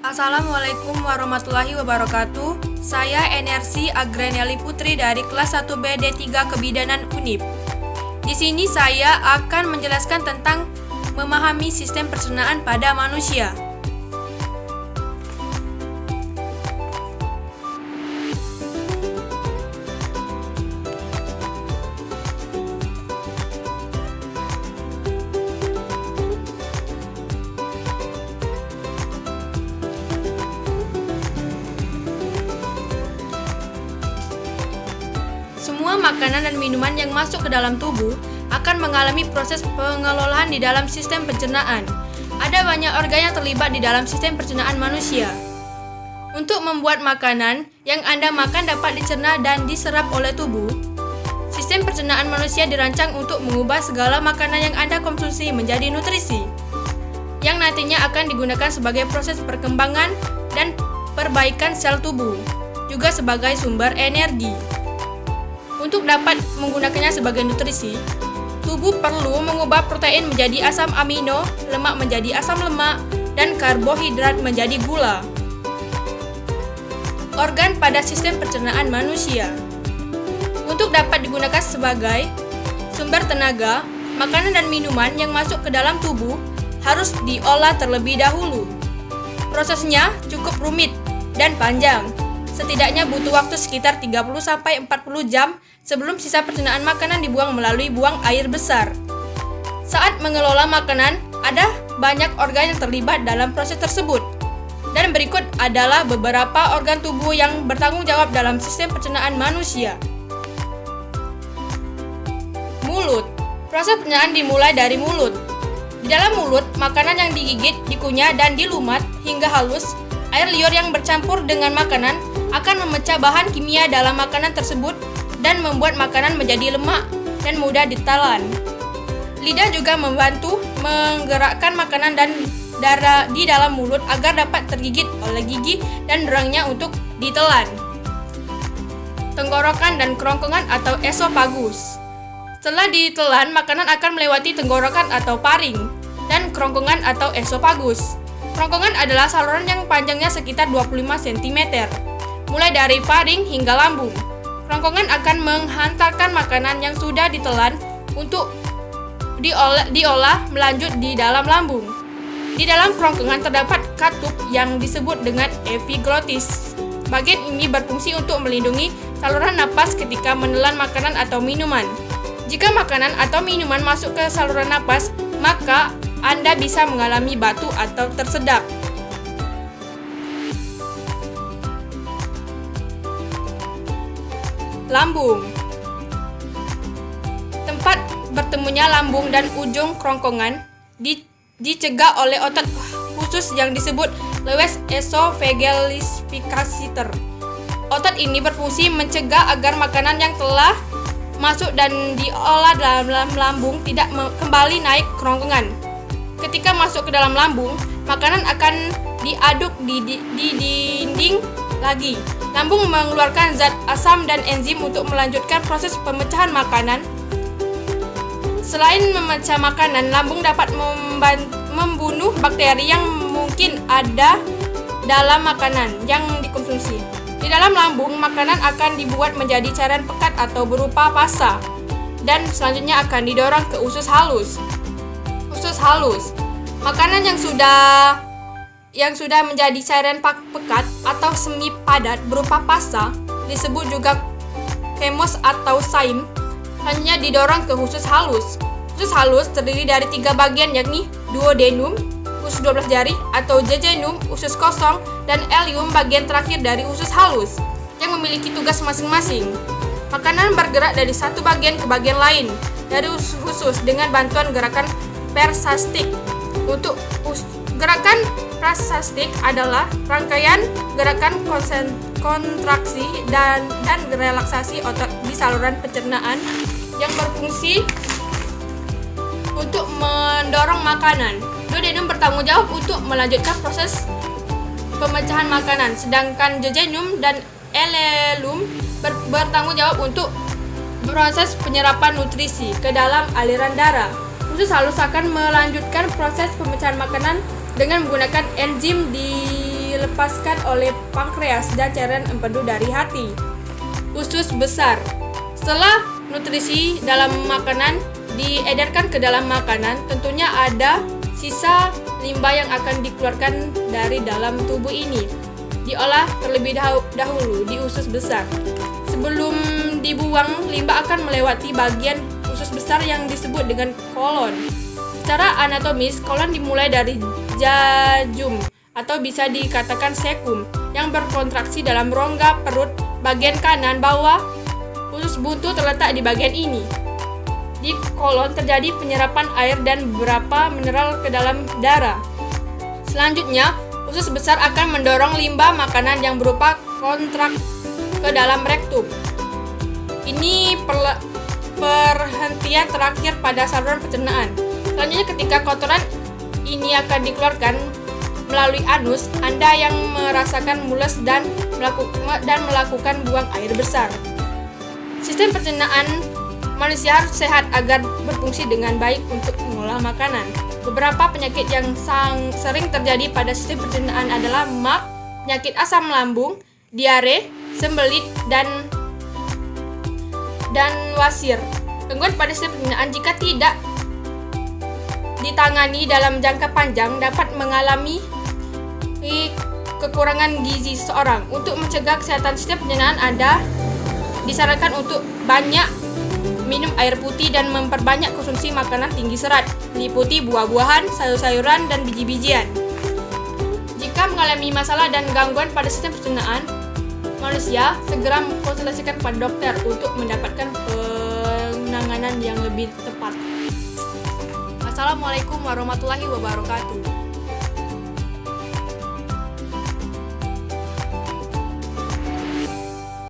Assalamualaikum warahmatullahi wabarakatuh. Saya Enersi Agraneli Putri dari kelas 1B D3 Kebidanan Unip. Di sini saya akan menjelaskan tentang memahami sistem pencernaan pada manusia. Semua makanan dan minuman yang masuk ke dalam tubuh akan mengalami proses pengelolaan di dalam sistem pencernaan. Ada banyak organ yang terlibat di dalam sistem pencernaan manusia. Untuk membuat makanan yang Anda makan dapat dicerna dan diserap oleh tubuh, sistem pencernaan manusia dirancang untuk mengubah segala makanan yang Anda konsumsi menjadi nutrisi, yang nantinya akan digunakan sebagai proses perkembangan dan perbaikan sel tubuh, juga sebagai sumber energi. Untuk dapat menggunakannya sebagai nutrisi, tubuh perlu mengubah protein menjadi asam amino, lemak menjadi asam lemak, dan karbohidrat menjadi gula. Organ pada sistem pencernaan manusia. Untuk dapat digunakan sebagai sumber tenaga, makanan dan minuman yang masuk ke dalam tubuh harus diolah terlebih dahulu. Prosesnya cukup rumit dan panjang. Setidaknya butuh waktu sekitar 30-40 jam sebelum sisa pencernaan makanan dibuang melalui buang air besar. Saat mengelola makanan, ada banyak organ yang terlibat dalam proses tersebut. Dan berikut adalah beberapa organ tubuh yang bertanggung jawab dalam sistem pencernaan manusia. Mulut. Proses pencernaan dimulai dari mulut. Di dalam mulut, makanan yang digigit, dikunyah, dan dilumat hingga halus. Air liur yang bercampur dengan makanan akan memecah bahan kimia dalam makanan tersebut dan membuat makanan menjadi lemak dan mudah ditelan. Lidah juga membantu menggerakkan makanan dan darah di dalam mulut agar dapat tergigit oleh gigi dan durangnya untuk ditelan. Tenggorokan dan kerongkongan atau esofagus. Setelah ditelan, makanan akan melewati tenggorokan atau paring dan kerongkongan atau esofagus. Kerongkongan adalah saluran yang panjangnya sekitar 25 cm, mulai dari paring hingga lambung. Kerongkongan akan menghantarkan makanan yang sudah ditelan untuk diolah melanjut di dalam lambung. Di dalam kerongkongan terdapat katup yang disebut dengan epiglotis. Bagian ini berfungsi untuk melindungi saluran napas ketika menelan makanan atau minuman. Jika makanan atau minuman masuk ke saluran napas, maka Anda bisa mengalami batuk atau tersedak. Lambung. Tempat bertemunya lambung dan ujung kerongkongan dicegah oleh otot khusus yang disebut leves esophagealis sphincter. Otot ini berfungsi mencegah agar makanan yang telah masuk dan diolah dalam lambung tidak kembali naik kerongkongan. Ketika masuk ke dalam lambung, makanan akan diaduk di dinding lagi. Lambung mengeluarkan zat asam dan enzim untuk melanjutkan proses pemecahan makanan. Selain memecah makanan, lambung dapat membunuh bakteri yang mungkin ada dalam makanan yang dikonsumsi. Di dalam lambung, makanan akan dibuat menjadi cairan pekat atau berupa pasa, dan selanjutnya akan didorong ke usus halus. Usus halus. Makanan yang sudah menjadi cairan pekat atau semi padat berupa pasta disebut juga chemos atau saim. Selanjutnya didorong ke usus halus. Usus halus terdiri dari 3 bagian yakni duodenum, usus 12 jari atau jejunum, usus kosong, dan ileum bagian terakhir dari usus halus yang memiliki tugas masing-masing. Makanan bergerak dari satu bagian ke bagian lain dari usus dengan bantuan gerakan peristaltik. Untuk gerakan peristaltik adalah rangkaian gerakan kontraksi dan relaksasi otot di saluran pencernaan yang berfungsi untuk mendorong makanan. Duodenum bertanggung jawab untuk melanjutkan proses pemecahan makanan, sedangkan jejunum dan ileum bertanggung jawab untuk proses penyerapan nutrisi ke dalam aliran darah. Usus halus akan melanjutkan proses pemecahan makanan dengan menggunakan enzim di dilepaskan oleh pankreas dan cairan empedu dari hati. Usus besar. Setelah nutrisi dalam makanan diedarkan ke dalam makanan, tentunya ada sisa limbah yang akan dikeluarkan dari dalam tubuh ini. Diolah terlebih dahulu di usus besar. Sebelum dibuang, limbah akan melewati bagian usus besar yang disebut dengan kolon. Secara anatomis, kolon dimulai dari jejum atau bisa dikatakan sekum yang berkontraksi dalam rongga perut bagian kanan bawah. Usus buntu terletak di bagian ini. Di kolon terjadi penyerapan air dan beberapa mineral ke dalam darah. Selanjutnya, usus besar akan mendorong limbah makanan yang berupa kontrak ke dalam rektum. Ini perhentian terakhir pada saluran pencernaan. Selanjutnya, ketika kotoran ini akan dikeluarkan melalui anus, Anda yang merasakan mules dan melakukan buang air besar. Sistem pencernaan manusia harus sehat agar berfungsi dengan baik untuk mengolah makanan. Beberapa penyakit yang sering terjadi pada sistem pencernaan adalah MAC, penyakit asam lambung, diare, sembelit, dan wasir. Gangguan pada sistem pencernaan jika tidak ditangani dalam jangka panjang dapat mengalami kekurangan gizi seseorang. Untuk mencegah kesehatan sistem pencernaan, Anda disarankan untuk banyak minum air putih dan memperbanyak konsumsi makanan tinggi serat, meliputi buah-buahan, sayur-sayuran, dan biji-bijian. Jika mengalami masalah dan gangguan pada sistem pencernaan manusia, segera konsultasikan pada dokter untuk mendapatkan penanganan yang lebih tepat. Assalamualaikum warahmatullahi wabarakatuh.